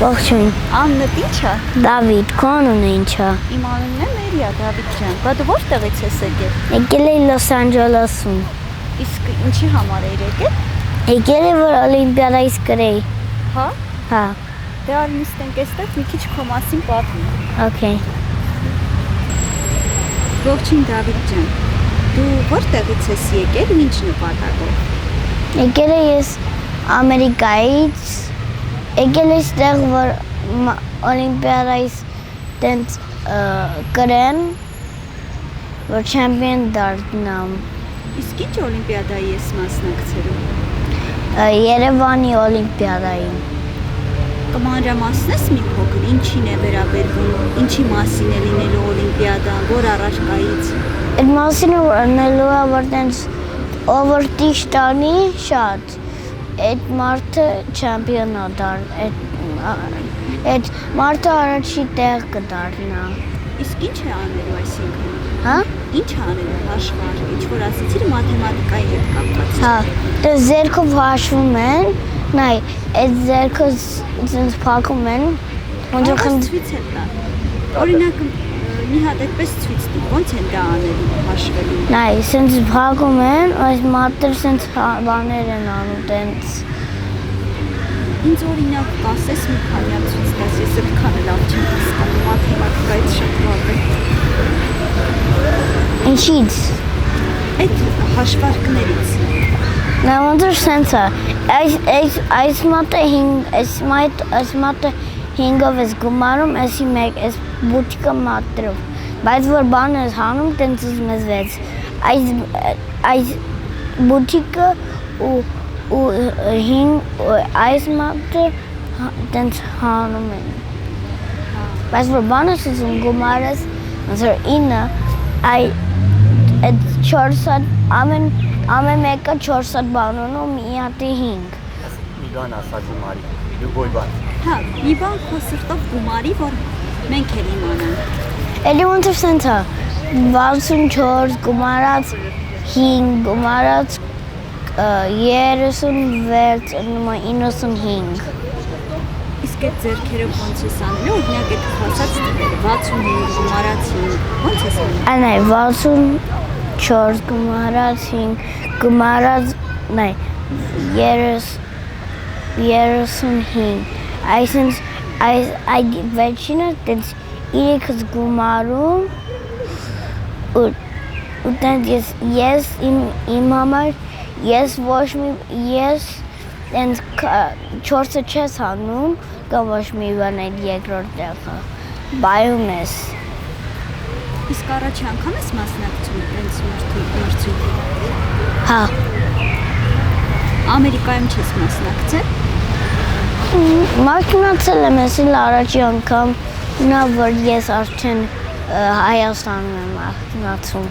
Ողջույն։ Անունդ ի՞նչ է։ Դավիթ, քո անունը ի՞նչ է։ Իմ անունն է Մերիա Դավիթ ջան։ Բա դու որտեղից ես եկել։ Եկել էի Լոս Անջելեսում։ Իսկ ինչի համար էիր եկել։ Եկել էի որ Օլիմպիադայից գրեի։ Հա։ Հա։ Դե արի նստենք այստեղ մի քիչ քո մասին պատմի։ Okay։ Ողջույն Դավիթ ջան։ Դու որտեղից ես եկել ու ինչ նպատակով։ Եկել էի ես Ամերիկայից։ Եկել էի այստեղ որ Օլիմպիադայից տենց գրեն որ չեմպիոն դառնամ։ Իսկ ինչ օլիմպիադայի ես մասնակցելու։ Երևանի Օլիմպիադային։ Կմանրամասնես մի փոքր ինչին է վերաբերվում, ինչի մասին է լինելու օլիմպիադան, որ առարկայից։ Այդ մասին ունելու է որ տենց over տիշ տանի շատ։ Այդ մարդը չեմպիոն դառնա, այդ մարդը առաջի տեղ կդառնա։ Իսկ ինչ է անելու այսինքն։ Հա։ Ինչ է անելու հաշվար, ինչ որ ասեցիր մաթեմատիկայի հետ կապված։ Հա, դե ձերքով հաշվում են, նայ, այդ ձերքը ցենց փակում են, ոնց որ ցույց է տա։ Օրինակ մի հատ այդպես ցույց տի, ոնց են դա անելու հաշվելու։ Նայ, ցենց փակում են, այս մարդը ցենց բաներ են անում, տենց։ Ինձ օրինակ ասես մի քանի հատ ցույց տաս, ես այդքան լավ չեմ հասկանում մաթեմատիկայից շատ վատ է։ Ինչի՞ց։ Այդ հաշվարկներից։ Նա ոնց որ ցենց է։ Այս մատը 5-ով ես գումարում, այսի 1, այս բուտիկը մատրով։ Բայց որ բան ես հանում, տենց մեզ 6։ Այս բուտիկը ու 5 այս մատը տենց հանում են։ Բայց որ բան ես գումարես, ոնց որ 9, այդ 4 հատ ամեն մեկը 4 հատ բան ունում, մի հատի 5։ Մի բան ասա գումարի, լուբոյ բան։ Հա, մի բան քո սրտով գումարի, որ մենք էլ իմանանք։ Էլի ոնց որ սենց է, 64 գումարած 5 գումարած 36 95։ Իսկ այդ ձեռքերով ոնց ես անելու, օրինակ այդ խոսած 65 գումարած 5, ոնց ես անելու։ Անայ 64 գումարած 5 գումարած, նայ 35։ Այսինքն այդ վերջինը տենց 3-ից գումարում ու տենց ես իմ համար ես ոչ մի ես տենց 4-ը չես հանում կամ ոչ մի բան այդ երկրորդ տեղը բայում ես։ Իսկ առաջի անգամ ես մասնակցում տենց մրցույթի։ Հա։ Ամերիկայում չես մասնակցել։ Մասնակցել եմ էսել առաջի անգամ, նա որ ես արդեն Հայաստանում եմ մասնակցում։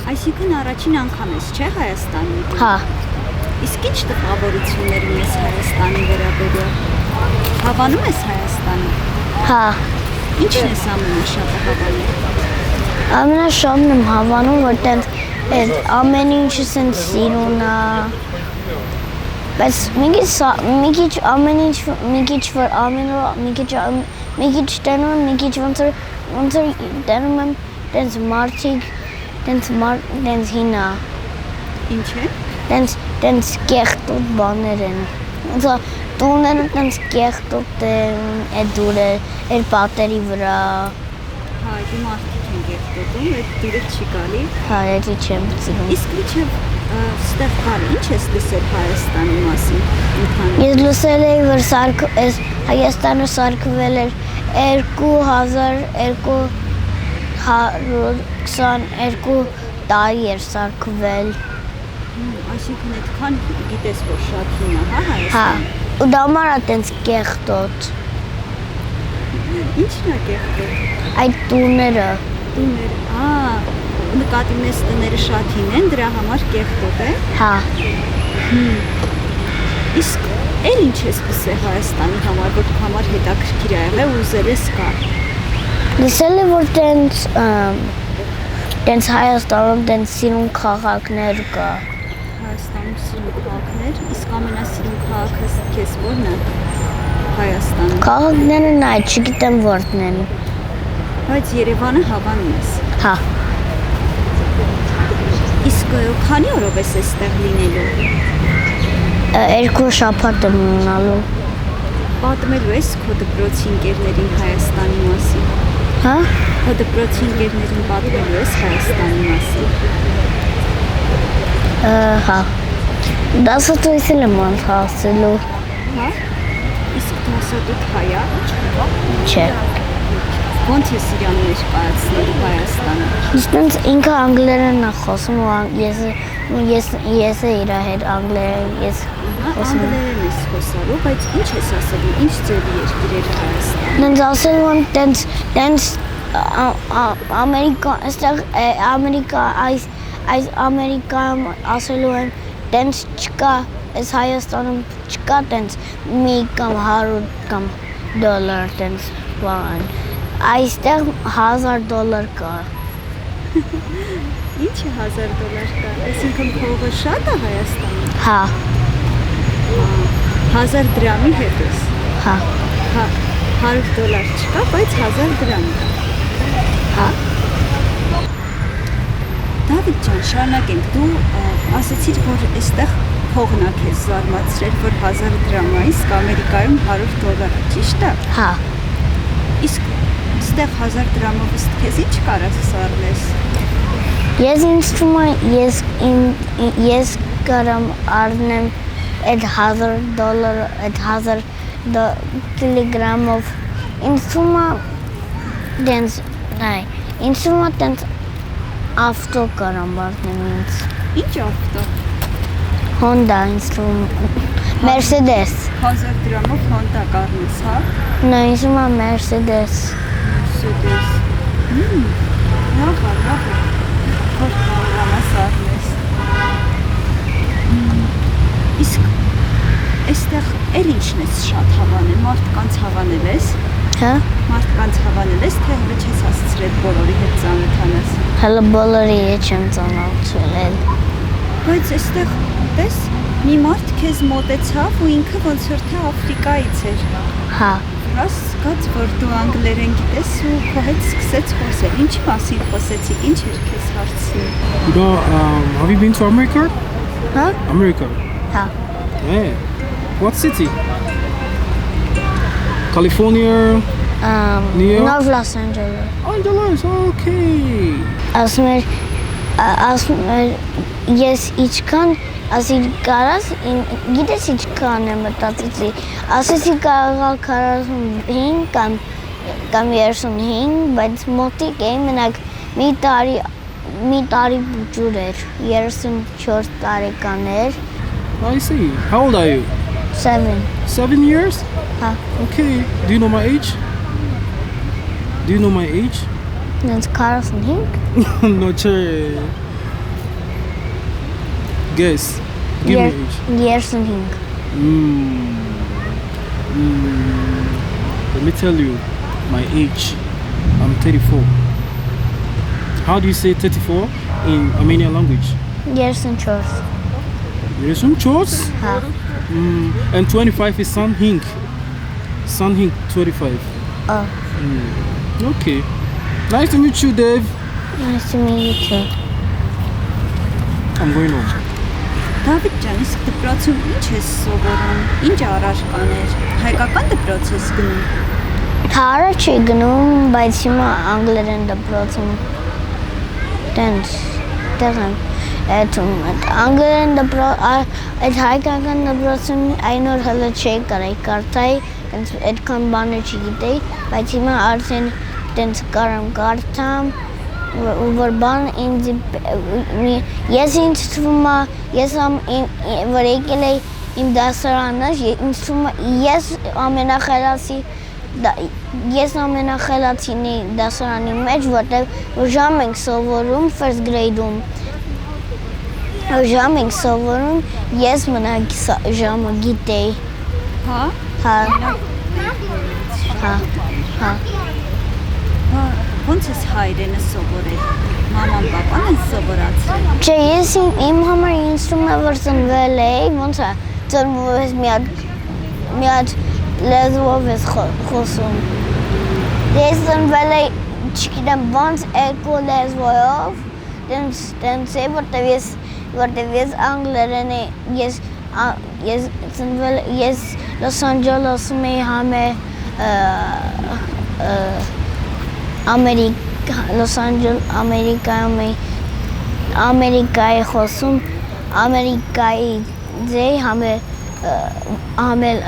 Այսինքն առաջին անգամ ես, չէ՞ Հայաստանում։ Հա։ Իսկ ինչ տպավորություններ ունես Հայաստանի վերաբերյալ։ Հավանում ես Հայաստանը։ Հա։ Ինչն ես ամենաշատը հավանում։ Ամենաշատն եմ հավանում, որ տենց ամեն ինչը սենց սիրուն է։ Բայց մի քիչ ամեն ինչ մի քիչ որ ամեն օր մի քիչ տենում եմ, մի քիչ ոնց որ տենում եմ տենց մարդիկ տենց հինա։ Ինչ է։ Տենց կեղտոտ բաներ են։ Ոնց որ տունները տենց կեղտոտ են, այդ դուրը, այդ պատերի վրա։ Հա, դու մարդիկ են կեղտոտում, այդ դուրը չի գալի։ Հա, դա չեմ սիրում։ Իսկ ինչև ստեղ գալի, ինչ ես լսել Հայաստանի մասին։ Ես լսել եմ, որ Հայաստանը սարքվել էր 2222 տարի էր սարքվել։ Այսինքն այդքան գիտես, որ շատ հին է, հա, Հայաստանը։ Հա, ու դա համար է տենց կեղտոտ։ Ինչն է կեղտոտ։ Այդ տուները։ Հա, նկատի ունես տները շատ հին են, դրա համար կեղտոտ է։ Հա։ Իսկ էլ ինչ ես լսել Հայաստանի համար, որ քո համար հետաքրքիր է եղել ու ուզել ես գալ։ Լսել եմ, որ տենց Հայաստանում տենց սիրուն քաղաքներ կա։ Հայաստանում սիրուն քաղաքներ, իսկ ամենասիրուն քաղաքը քեզ ո՞րն է։ Հայաստանում։ Քաղաքները նա չգիտեմ որտն են։ Բայց Երևանը հավանում ես։ Հա, Իսկ քանի օրով ես այստեղ լինելու։ 2 շաբաթ եմ ունենալու։ Պատմելու ես քո դպրոցի ընկերներին Հայաստանի մասին։ Հա, Քո դպրոցի ընկերներին պատմելու ես Հայաստանի մասին։ հա։ Դասատուեցել եմ անցածելու։ Հա։ Իսկ դասատուտ հայա։ Չէ։ Ոնց ես իրան ներկայացնելու Հայաստանը։ Ինձ ինքը անգլերեն է խոսում ու ես իր հետ անգլերեն ես խոսում եմ։ Անգլերեն ես խոսալու, բայց ինչ ես ասելու, ինչ ձևի երկիր էր Հայաստանը։ Դենց ասելու եմ դենց Ամերիկա, այստեղ այս Ամերիկայում ասելու եմ դենց չկա, այս Հայաստանում չկա դենց մի կամ 100 կամ $100 դենց բան։ Այստեղ $1000 կա։ Ինչ է $1000 կա։ Այսինքն փողը շատ է Հայաստանում։ Հա, 1000 դրամի հետ ես։ հա, $100 չկա, բայց 1000 դրամ կա։ հա։ Դավիթ ջան, շարունակենք։ Դու ասացիր, որ այստեղ փողն է քեզ զարմացրել, որ 1000 դրամ է, իսկ Ամերիկայում $100, ճիշտ է։ Հա, Իսկ այստեղ 1000 դրամով ըստ քեզ ինչ կարաս սարնես։ ես ինձ թվում է ես կարամ առնեմ այդ $1000, այդ 1000 կիլոգրամով ինձ թվում է դենց նայ, ինձ թվում է դենց ավտո կարամ առնեմ ինձ։ Ինչ ավտո։ Honda ինձ թվում Mercedes։ 1000 դրամով Honda կառնես, հա։ Նա ինձ թվում է Mercedes։ Mercedes։ Լավ, լավ։ Որ կարողանաս առնես։ Իսկ այստեղ էլ ինչն ես շատ հավանել, մարդկանց հավանել ես։ Հա, Մարդկանց հավանել ես, թե հենց չես հասցրել բոլորի հետ ծանոթանաս։ հələ բոլորի հետ չեմ ծանոթացել։ Բայց այստեղ տես մի մարդ քեզ մոտեցավ ու ինքը ոնց որ թե Աֆրիկայից էր։ Հա, Հասկաց, որ դու անգլերեն գիտես ու քո հետ սկսեց խոսել։ Ինչի մասին խոսեցիք, ինչ էր քեզ հարցնում։ Have you been to America? հա, America. հա։ Yeah. What city? California. New York? North Los Angeles։ Angeles. Okay. Ասում էր ես իչքան ասի կարաս գիտես իչքան եմ մտածեցի ասեցի կարողա 45 կամ 35 բայց մոտիկ էի մենակ մի տարի բուջուր էր 34 տարեկան էր I see. How old are you? 7 7 years? հա Okay. Do you know my age? Do you know my age? Դենց 45 Not sure. Guess. Give me age. 35 Let me tell you my age. I'm 34. How do you say 34 in Armenian language? 34 There's some choice. հա And 25 is Sanhing. Sanhing 25. Okay. Nice to meet you, Dave. Nice to meet you too I'm going home. Դավիթ ջան, իսկ դպրոցում ինչ ես սովորում, ինչ առարկաներ, հայկական դպրոց ես գնում։ Թարը չի գնում, բայց հիմա անգլերեն դպրոցում տենց տեղ եմ էթում անգլերեն դպրոց այդ հայկական դպրոցում այն օր հələ չէի կարայի կարդայի տենց այդքան բաներ չգիտեի, բայց հիմա արդեն տենց կարամ կարդամ ու որ բան ինձ ես ինձ թվում է ես որ եկել էի իմ դասարանը ինձ թվում է ես ամենախելացին դասարանի մեջ որտեղ ժամ ենք սովորում first grade-ում ժամ ենք սովորում ես մնակ ժամը գիտեի Հա։ հա Ոնց ես հայրենը սովորել։ Մաման, պապան են սովորացրել։ Չէ, ես իմ համար ինձ թվում է որ ծնվել էի, ոնց է ծնվում ես մի հատ լեզվով ես խոսում։ Ես ծնվել եմ, չգիտեմ ոնց երկու լեզվով, տենց է, որտեվ ես անգլերեն ես ծնվել ես Լոս Անջելեսում էի համե Ամերիկայի խոսում, Ամերիկայի ձեի համել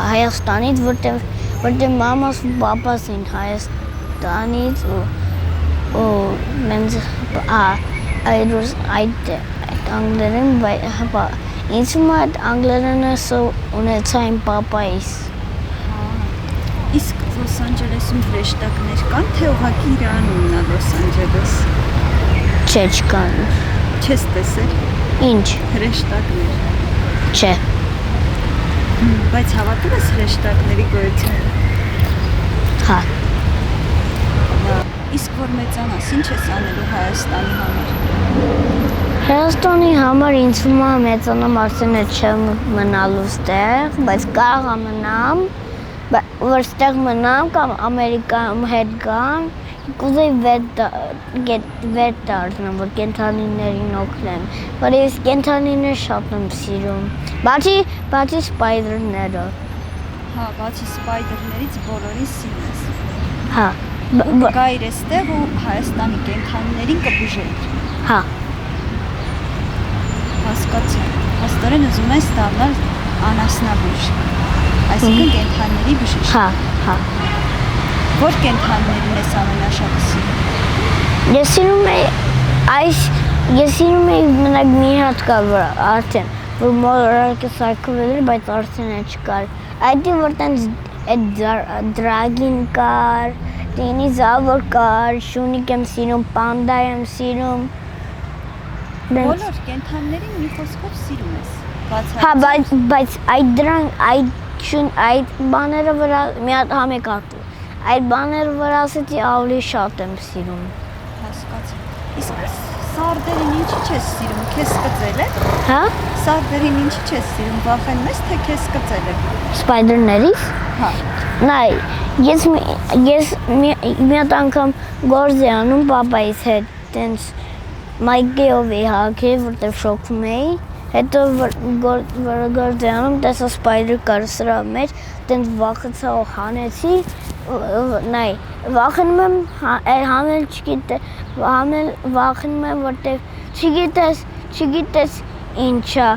Հայաստանից, որտեղ մամաս ու պապաս են Հայաստանից ու մենք այդ անգլերեն, ինձ ու այդ անգլերենը ունեցա իմ պապայիս։ Իսկ Լոս Անջելեսում հրեշտակներ կան, թե ուղղակի իր անունն է Լոս Անջելես։ Չէ, չկան։ Չես տեսել։ Ինչ։ Հրեշտակներ։ Չէ։ Բայց հավատում ես հրեշտակների գոյությանը։ Հա։ Իսկ որ մեծանաս, ինչ ես անելու Հայաստանի համար։ Հայաստանի համար ինձ թվում է մեծանամ արդեն չեմ մնալու ստեղ, բայց կարող եմ մնամ, որ ստեղ մնամ կամ Ամերիկայում հետ գամ, կուզեի վեր դառնամ, որ կենդանիներին օգնեմ, որ ես կենդանիներ շատ եմ սիրում, բացի սպայդերները։ Հա, բացի սպայդերներից բոլորին սիրում ես։ Հա։ Գայր էստեղ ու Հայաստանի կենդանիներին կբուժեիր։ Հա։ Հասկացա։ Հաստորեն ուզում ես դառնալ անասնաբույժ, այսինքն կենդանիների բժիշկ։ Հա, հա։ Որ կենդանիներին ես ամենաշատը սիրում։ Ես սիրում եմ մենակ մի հատ կա արդեն, որ մոլորակը սարքվել էր, բայց արդեն չկար։ Այդ որ տենց դրագին կար, դինոզավր կար, շունիկ եմ սիրում, պանդա եմ սիրում։ Բոլոր կենդանիներին մի խոսքով սիրում ես։ Հա, բայց այդ բաները վրա մի հատ համեկատու։ Այդ բաները վրա ասեցի ավելի շատ եմ սիրում։ Հասկացա։ Իսկ սարդերին ինչի չես սիրում, քեզ կծել է։ Հա։ Սարդերին ինչի չես սիրում, վախենում ես, թե քեզ կծել է։ Սպայդերներից։ Հա։ Նայ, ես մի հատ անգամ գործ էի անում պապայիս հետ, տենց մայկեով էի հագել, որտեղ շոկվում էի, հետո որ գործ էի անում, տեսա սպայդեր կար սրա մեջ, տենց վախեցա ու հանեցի, նայ, վախենում եմ, համել վախենում եմ, որտեղ չգիտես ինչա,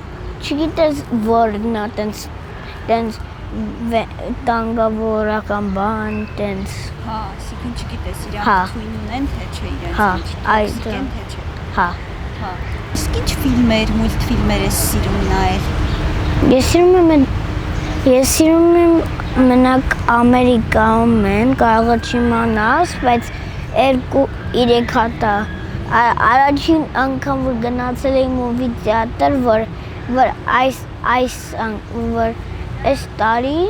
չգիտես որն է, տենց տանգավորական բան, տենց։ Հա, այսինքն չգիտես իրանք թույն ունեն, թե չէ իրենց այդ են, թե չէ։ Հա։ Հա։ Իսկ ինչ ֆիլմեր, մուլտֆիլմեր ես սիրում նայել։ Ես սիրում եմ մենակ Ամերիկայում են, կարող չիմանաս, բայց 2-3 հատ է։ Առաջին անգամ որ գնացել էի մուվի թեատր, որ այս տարի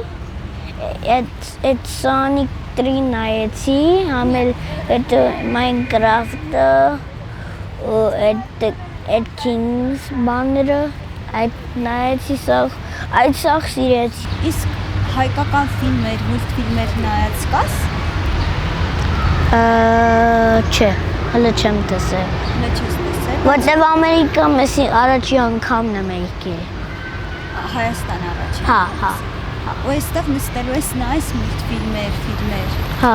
այդ Sonic 3 նայեցի, համել այդ Minecraft-ը ու այդ Kings բաները, այդ նայեցի այդ սաղ սիրեցի։ Իսկ հայկական ֆիլմեր, մուլտֆիլմեր նայած կաս։ Չէ, հələ չեմ տեսել։ Հələ չես տեսել։ Որտեւ Ամերիկա մեսի առաջի անգամն եմ եկել։ Հայաստան առաջին։ Հա։ Ու այստեղ նստելու ես նայես մուլտֆիլմեր, ֆիլմեր։ Հա։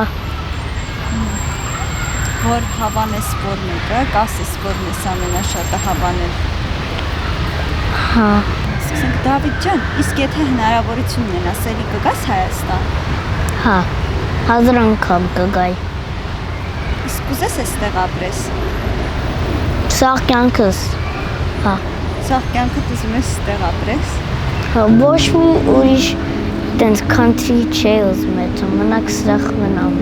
Որ հավանես որ մեկը, կասես որն ես ամենաշատը հավանել։ Հա։ Ասենք Դավիթ ջան, իսկ եթե հնարավորություն ունենաս, էլի կգաս Հայաստան։ Հա։ 1000 անգամ կգայի։ Իսկ կուզես էստեղ ապրես։ Սաղ կյանքս։ Հա։ Սաղ կյանքդ ուզում ես էստեղ ապրես։ Հա, ոչ մի ուրիշ տենց country չէ ուզում եմ, մենակ սրախ մնամ։